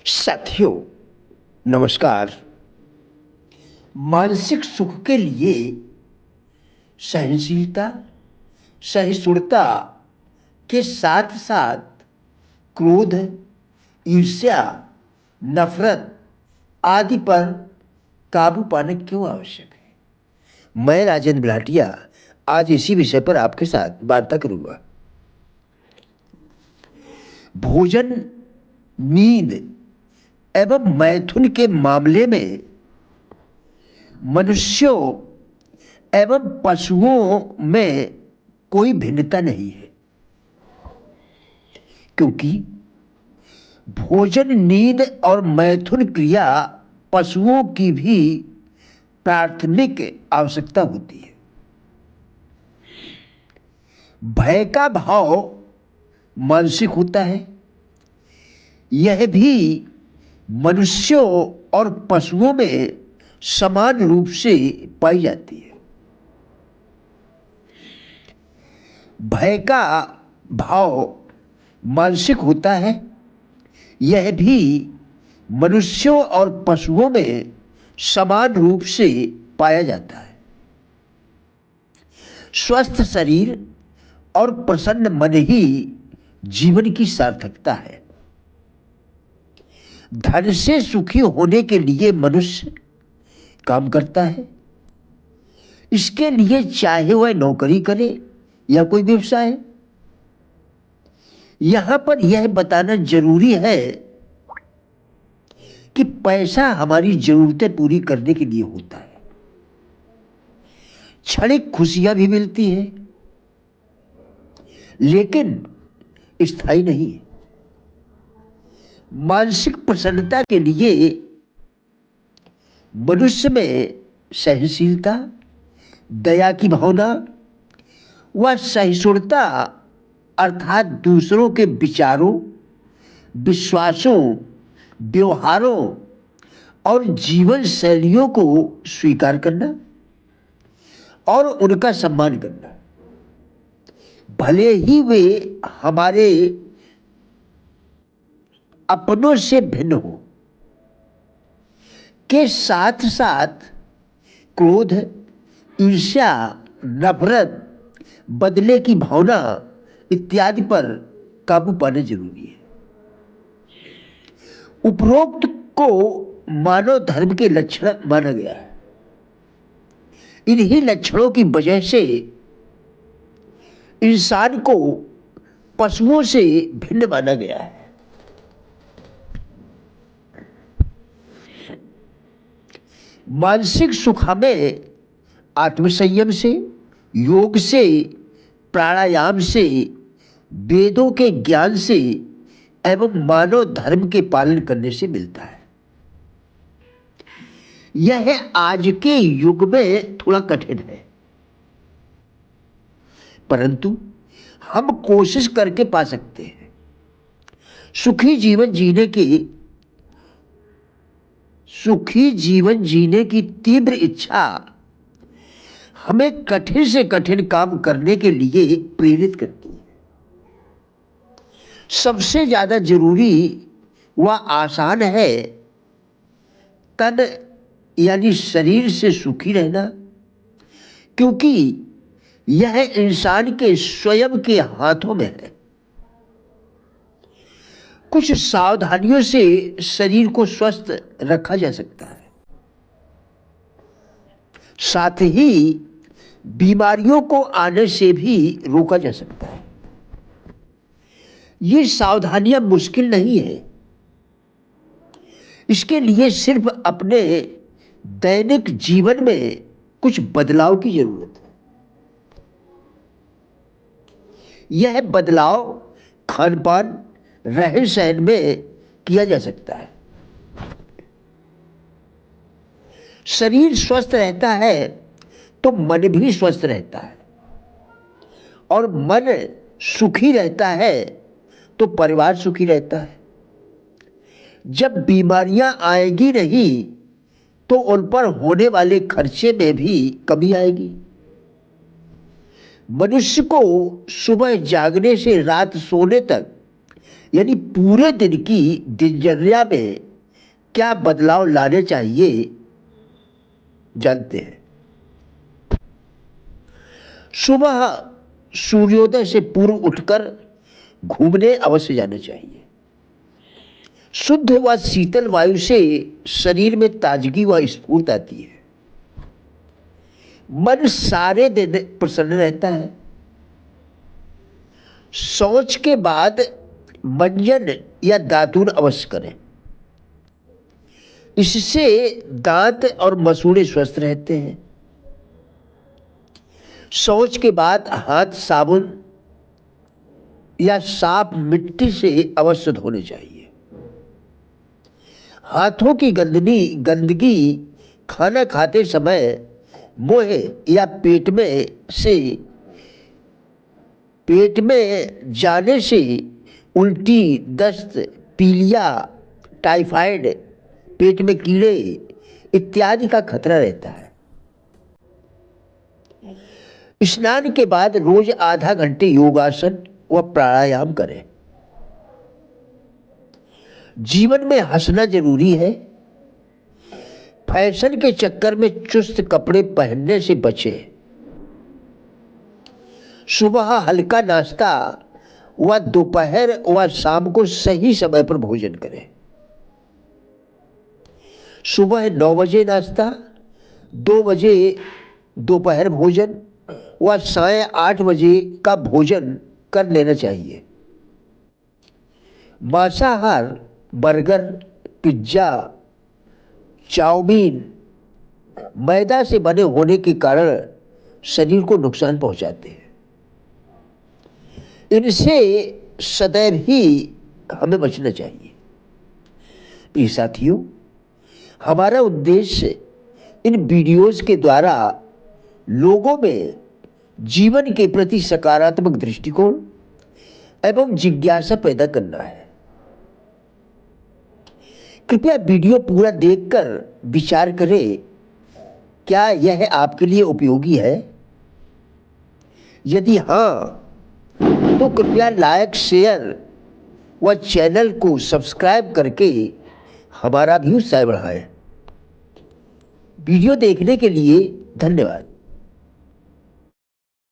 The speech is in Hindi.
साथियों, नमस्कार। मानसिक सुख के लिए सहनशीलता, सहिष्णुता के साथ साथ क्रोध, ईर्ष्या, नफरत आदि पर काबू पाना क्यों आवश्यक है? मैं राजेंद्र भाटिया आज इसी विषय पर आपके साथ वार्ता करूंगा। भोजन, नींद एवं मैथुन के मामले में मनुष्यों एवं पशुओं में कोई भिन्नता नहीं है, क्योंकि भोजन, नींद और मैथुन क्रिया पशुओं की भी प्राथमिक आवश्यकता होती है। भय का भाव मानसिक होता है। यह भी मनुष्यों और पशुओं में समान रूप से पाई जाती है। भय का भाव मानसिक होता है। यह भी मनुष्यों और पशुओं में समान रूप से पाया जाता है। स्वस्थ शरीर और प्रसन्न मन ही जीवन की सार्थकता है। धन से सुखी होने के लिए मनुष्य काम करता है। इसके लिए चाहे वह नौकरी करे या कोई व्यवसाय। यहां पर यह बताना जरूरी है कि पैसा हमारी जरूरतें पूरी करने के लिए होता है। क्षणिक खुशियां भी मिलती हैं, लेकिन स्थायी नहीं है। मानसिक प्रसन्नता के लिए मनुष्य में सहनशीलता, दया की भावना व सहिष्णुता अर्थात दूसरों के विचारों, विश्वासों, व्यवहारों और जीवन शैलियों को स्वीकार करना और उनका सम्मान करना, भले ही वे हमारे अपनों से भिन्न हो, के साथ साथ क्रोध, ईर्ष्या, नफरत, बदले की भावना इत्यादि पर काबू पाना जरूरी है। उपरोक्त को मानव धर्म के लक्षण माना गया है। इन्हीं लक्षणों की वजह से इंसान को पशुओं से भिन्न माना गया है। मानसिक सुख हमें आत्मसंयम से, योग से, प्राणायाम से, वेदों के ज्ञान से एवं मानव धर्म के पालन करने से मिलता है। यह आज के युग में थोड़ा कठिन है, परंतु हम कोशिश करके पा सकते हैं। सुखी जीवन जीने की तीव्र इच्छा हमें कठिन से कठिन काम करने के लिए प्रेरित करती है। सबसे ज्यादा जरूरी व आसान है तन यानी शरीर से सुखी रहना, क्योंकि यह इंसान के स्वयं के हाथों में है। कुछ सावधानियों से शरीर को स्वस्थ रखा जा सकता है, साथ ही बीमारियों को आने से भी रोका जा सकता है। ये सावधानियां मुश्किल नहीं है। इसके लिए सिर्फ अपने दैनिक जीवन में कुछ बदलाव की जरूरत है। यह बदलाव खान पान, रहन सहन में किया जा सकता है। शरीर स्वस्थ रहता है तो मन भी स्वस्थ रहता है, और मन सुखी रहता है तो परिवार सुखी रहता है। जब बीमारियां आएगी नहीं तो उन पर होने वाले खर्चे में भी कमी आएगी। मनुष्य को सुबह जागने से रात सोने तक यानी पूरे दिन की दिनचर्या में क्या बदलाव लाने चाहिए जानते हैं। सुबह सूर्योदय से पूर्व उठकर घूमने अवश्य जाना चाहिए। शुद्ध व शीतल वायु से शरीर में ताजगी व स्फूर्ति आती है। मन सारे दिन प्रसन्न रहता है। शौच के बाद मंजन या दातून अवश्य करें। इससे दांत और मसूड़े स्वस्थ रहते हैं। शौच के बाद हाथ साबुन या साफ मिट्टी से अवश्य धोने चाहिए। हाथों की गंदगी खाना खाते समय मुंह या पेट में जाने से उल्टी, दस्त, पीलिया, टाइफाइड, पेट में कीड़े इत्यादि का खतरा रहता है। स्नान के बाद रोज आधा घंटे योगासन व प्राणायाम करें। जीवन में हंसना जरूरी है। फैशन के चक्कर में चुस्त कपड़े पहनने से बचें। सुबह हल्का नाश्ता व दोपहर व शाम को सही समय पर भोजन करें। सुबह 9 बजे नाश्ता, 2 बजे दोपहर भोजन व साढ़े 8 बजे का भोजन कर लेना चाहिए। मांसाहार, बर्गर, पिज्जा, चाउमीन मैदा से बने होने के कारण शरीर को नुकसान पहुंचाते हैं। इनसे सदैव ही हमें बचना चाहिए। प्रिय साथियों, हमारा उद्देश्य इन वीडियोस के द्वारा लोगों में जीवन के प्रति सकारात्मक दृष्टिकोण एवं जिज्ञासा पैदा करना है। कृपया वीडियो पूरा देखकर विचार करें, क्या यह आपके लिए उपयोगी है? यदि हाँ, तो कृपया लाइक, शेयर व चैनल को सब्सक्राइब करके हमारा भी उत्साह बढ़ाएं। वीडियो देखने के लिए धन्यवाद।